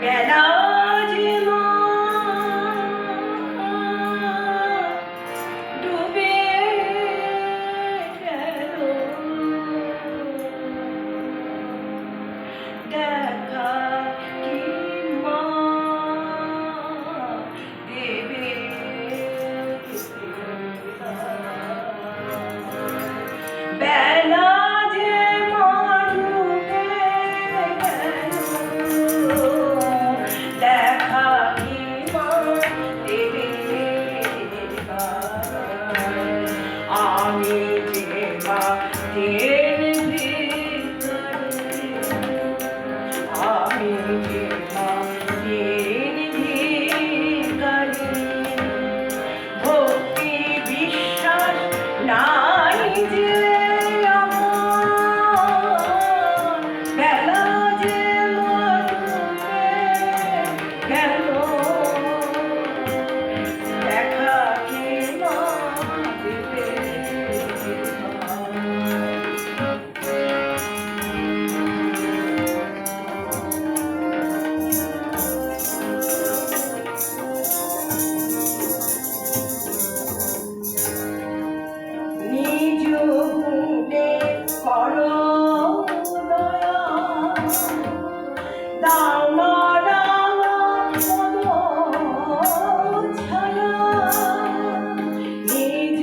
বেলা যে ডুবে গেল দেখা কি মা দেবে বেলা যে ডুবে গেল দেখা কি মা দেবে আমি যে মাটির ভিতরে আমি যে মাটির ভিতরে ভক্তি বিশ্বাস নাই যে আমার বেলা যে ডুবে গেল দেখা কি মা দেবে নিজ গুণে করো দয়া দাও না ছায়া নিজ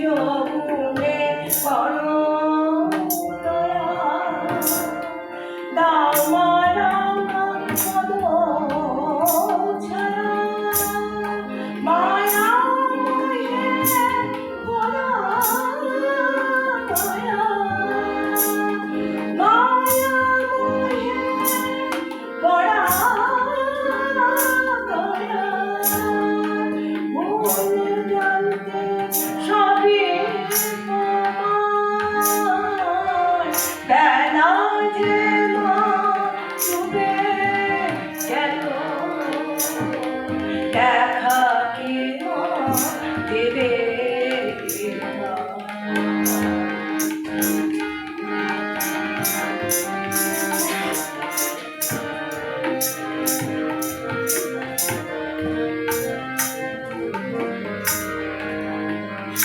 গুণে করো দয়া দাও না ছায়া মায়া বেলা যে মা ডুবে গেল দেখা কি মা দেবে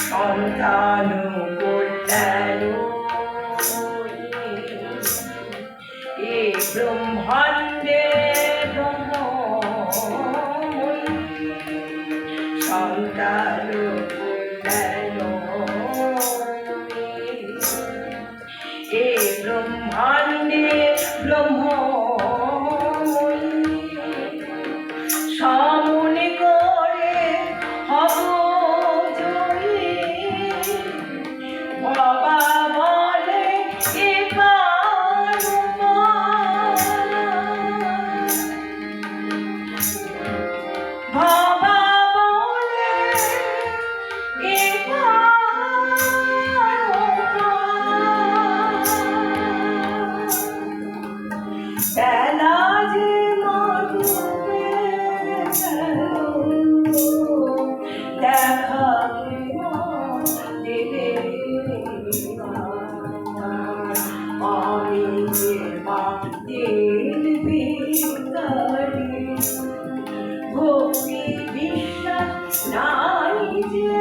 সন্তান কল্যাণ এ ব্রহ্মাণ্ডে সন্তান কল্যাণ এ ব্রহ্মাণ্ডে সামনে করে হব জয়ী বাবা বলে এবার বাবা বলে বেলা যে মা ডুবে গেল দেখা কি মা দেবে আমি যে মাটির ভিতরে ভক্তি বিশ্বাস নাই যে